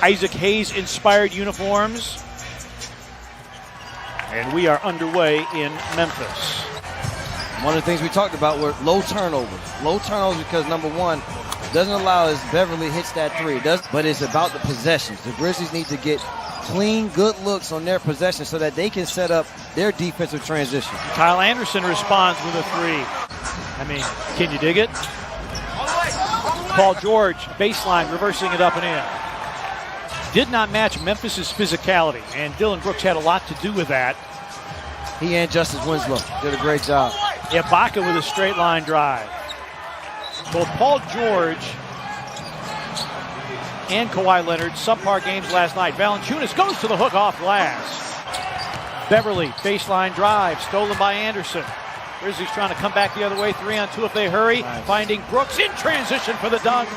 Isaac Hayes-inspired uniforms. And we are underway in Memphis. One of the things we talked about were low turnovers. Low turnovers because, number one, doesn't allow as Beverly hits that three. It does, but it's about the possessions. The Grizzlies need to get clean, good looks on their possession so that they can set up their defensive transition. Kyle Anderson responds with a three. I mean, can you dig it? Paul George, baseline, reversing it up and in. Did not match Memphis's physicality, and Dylan Brooks had a lot to do with that. He and Justice Winslow did a great job. Ibaka with a straight line drive. Both Paul George and Kawhi Leonard, subpar games last night. Valanciunas goes to the hook off glass. Beverly, baseline drive, stolen by Anderson. Grizzlies trying to come back the other way, 3-on-2 if they hurry. Nice. Finding Brooks in transition for the dunk.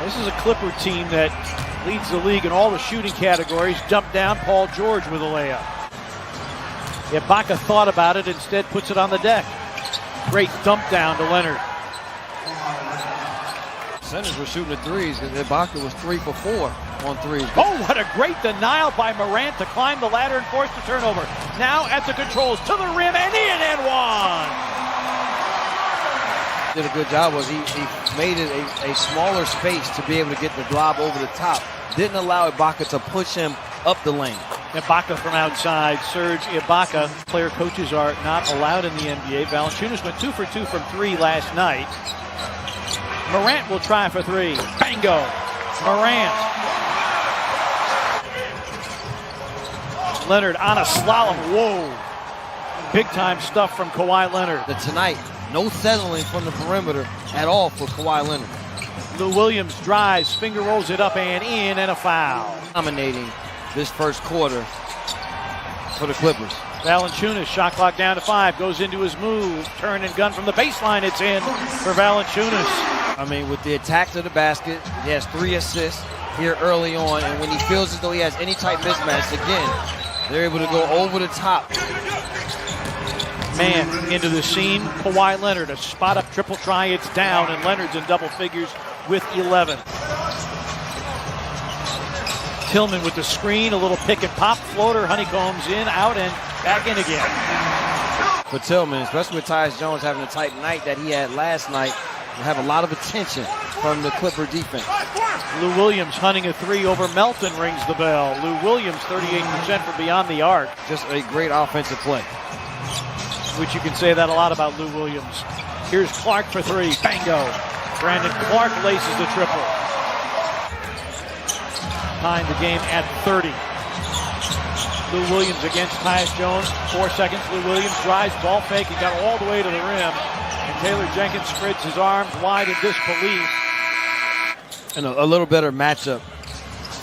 This is a Clipper team that leads the league in all the shooting categories. Dump down, Paul George with a layup. Ibaka thought about it, instead puts it on the deck. Great dump down to Leonard. Centers were shooting the threes, and Ibaka was 3 for 4 on threes. Oh, what a great denial by Morant to climb the ladder and force the turnover. Now at the controls, to the rim, and in and one. Did a good job. Was he made it a smaller space to be able to get the lob over the top. Didn't allow Ibaka to push him up the lane. Ibaka from outside. Serge Ibaka. Player coaches are not allowed in the NBA. Valanciunas went 2 for 2 from 3 last night. Morant will try for 3. Bango. Morant. Leonard on a slalom. Whoa. Big time stuff from Kawhi Leonard. Tonight, no settling from the perimeter at all for Kawhi Leonard. Lou Williams drives, finger rolls it up and in, and a foul. Dominating this first quarter for the Clippers. Valanciunas, shot clock down to 5, goes into his move, turn and gun from the baseline, it's in for Valanciunas. I mean, with the attack to the basket, he has 3 assists here early on, and when he feels as though he has any type mismatch, again, they're able to go over the top. Man into the scene, Kawhi Leonard, a spot-up triple try, it's down, and Leonard's in double figures with 11. Tillman with the screen, a little pick and pop floater, honeycombs in, out, and back in again. For Tillman, especially with Tyus Jones having the type night that he had last night, will have a lot of attention from the Clipper defense. Lou Williams hunting a 3 over Melton rings the bell. Lou Williams 38% from beyond the arc. Just a great offensive play. Which you can say that a lot about Lou Williams. Here's Clark for 3. Bango. Brandon Clark laces the triple. Tying the game at 30. Lou Williams against Tyus Jones. 4 seconds. Lou Williams drives, ball fake, and got all the way to the rim. And Taylor Jenkins spreads his arms wide in disbelief. And a little better matchup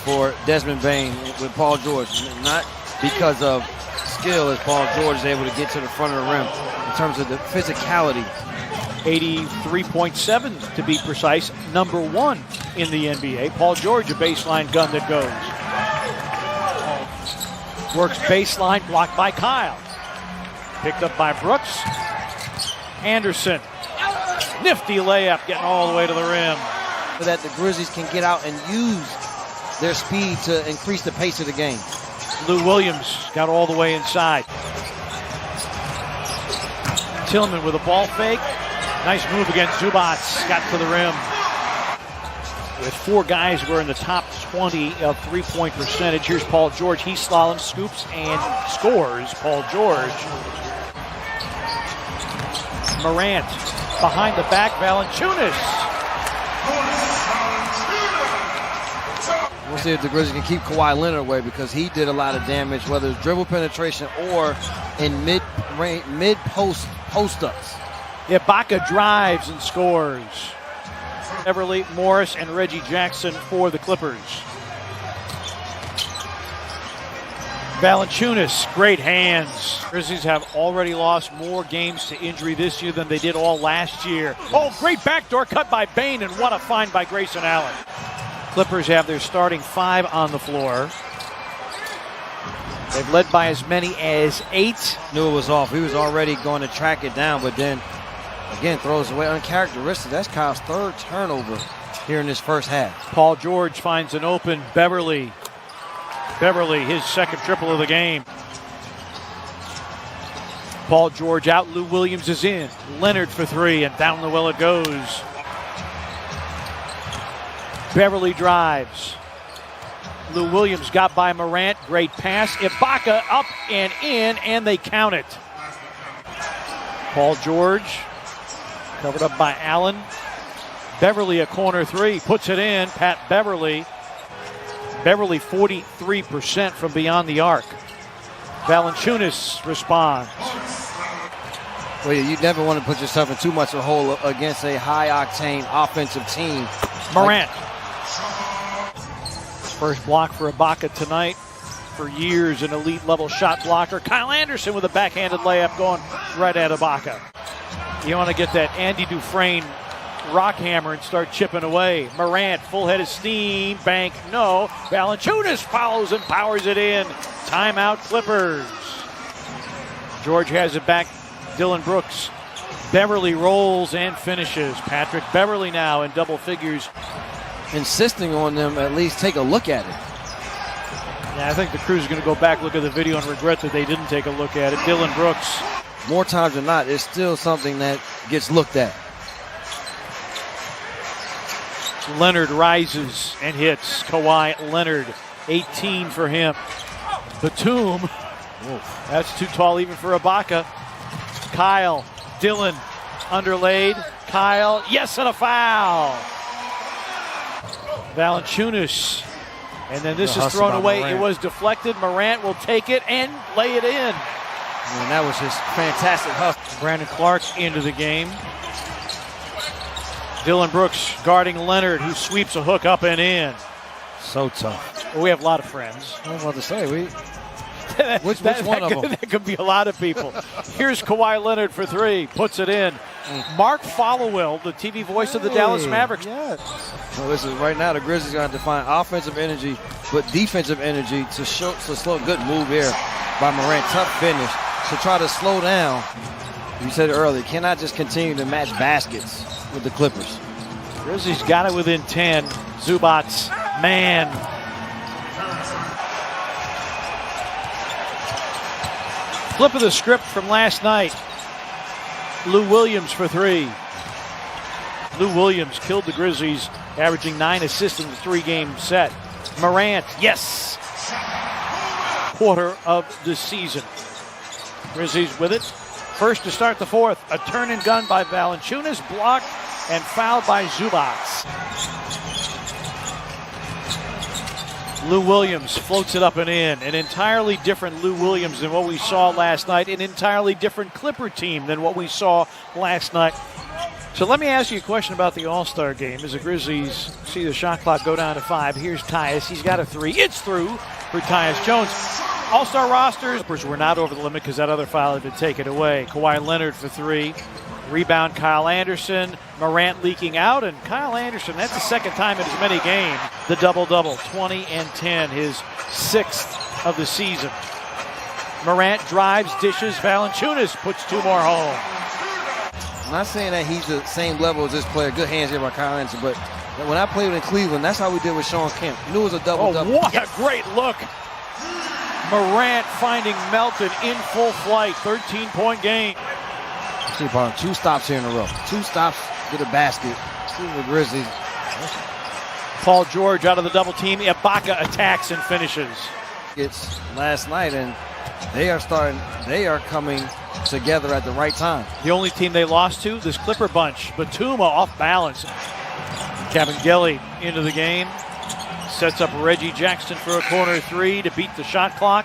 for Desmond Bane with Paul George. Not because of skill, as Paul George is able to get to the front of the rim in terms of the physicality. 83.7 to be precise, number 1 in the NBA. Paul George, a baseline gun that goes. Works baseline, blocked by Kyle. Picked up by Brooks. Anderson, nifty layup, getting all the way to the rim. So that the Grizzlies can get out and use their speed to increase the pace of the game. Lou Williams got all the way inside. Tillman with a ball fake. Nice move against Zubac. Got to the rim. With 4 guys who are in the top 20 of three-point percentage. Here's Paul George. He slaloms, scoops, and scores. Paul George. Morant behind the back. Valanciunas. We'll see if the Grizzlies can keep Kawhi Leonard away, because he did a lot of damage, whether it's dribble penetration or in mid-post post-ups. Ibaka drives and scores. Everly, Morris, and Reggie Jackson for the Clippers. Valanciunas, great hands. Grizzlies have already lost more games to injury this year than they did all last year. Oh, great backdoor cut by Bane, and what a find by Grayson Allen. Clippers have their starting 5 on the floor. They've led by as many as 8. Knew it was off. He was already going to track it down, but then, again, throws away uncharacteristic. That's Kyle's 3rd turnover here in this first half. Paul George finds an open Beverly. Beverly, his second triple of the game. Paul George out, Lou Williams is in. Leonard for three, and down the well it goes. Beverly drives. Lou Williams got by Morant, great pass. Ibaka up and in, and they count it. Paul George, covered up by Allen. Beverly a corner three, puts it in. Pat Beverly. Beverly 43% from beyond the arc. Valanciunas responds. Well, you never want to put yourself in too much of a hole against a high-octane offensive team. Morant. First block for Ibaka tonight. For years, an elite-level shot blocker. Kyle Anderson with a backhanded layup going right at Ibaka. You want to get that Andy Dufresne rock hammer and start chipping away. Morant, full head of steam. Bank, no. Valanciunas follows and powers it in. Timeout, Clippers. George has it back. Dylan Brooks. Beverly rolls and finishes. Patrick Beverly now in double figures. Insisting on them at least take a look at it. Yeah, I think the crew's going to go back, look at the video, and regret that they didn't take a look at it. Dylan Brooks. More times than not, it's still something that gets looked at. Leonard rises and hits. Kawhi Leonard, 18 for him. Batum, that's too tall even for Ibaka. Kyle, Dylan, underlaid. Kyle, yes, and a foul. Valanciunas, and then this is thrown away. Morant. It was deflected. Morant will take it and lay it in. And that was his fantastic hustle. Brandon Clark into the game. Dylan Brooks guarding Leonard, who sweeps a hook up and in. So tough. Well, we have a lot of friends. I was about to say, which one of them? That could be a lot of people. Here's Kawhi Leonard for three, puts it in. Mark Followell, the TV voice of the Dallas Mavericks. Yes. Well, listen, right now the Grizzlies are going to have to find offensive energy, but defensive energy to slow. Good move here by Morant. Tough finish to try to slow down. You said it earlier, cannot just continue to match baskets with the Clippers. Grizzlies got it within 10. Zubats, man. Flip of the script from last night. Lou Williams for three. Lou Williams killed the Grizzlies, averaging 9 assists in the three-game set. Morant, yes. Quarter of the season. Grizzlies with it. First to start the fourth. A turn and gun by Valanciunas, blocked and fouled by Zubats. Lou Williams floats it up and in. An entirely different Lou Williams than what we saw last night. An entirely different Clipper team than what we saw last night. So let me ask you a question about the All-Star game. As the Grizzlies see the shot clock go down to 5, here's Tyus. He's got a three. It's through for Tyus Jones. All-Star rosters. Clippers were not over the limit because that other foul had been taken away. Kawhi Leonard for three. Rebound, Kyle Anderson. Morant leaking out, and Kyle Anderson, that's the second time in as many games. The double-double, 20 and 10, his 6th of the season. Morant drives, dishes. Valanciunas puts 2 more home. I'm not saying that he's the same level as this player. Good hands here by Kyle Anderson, but when I played in Cleveland, that's how we did with Sean Kemp. You knew it was a double-double. Oh, what a great look. Morant finding Melton in full flight, 13-point game. See, 2 stops here in a row. 2 stops, get a basket. See the Grizzlies. Paul George out of the double team. Ibaka attacks and finishes. It's last night, and they are coming together at the right time. The only team they lost to, this Clipper bunch. Batum off balance. Kevin Gelly into the game. Sets up Reggie Jackson for a corner three to beat the shot clock.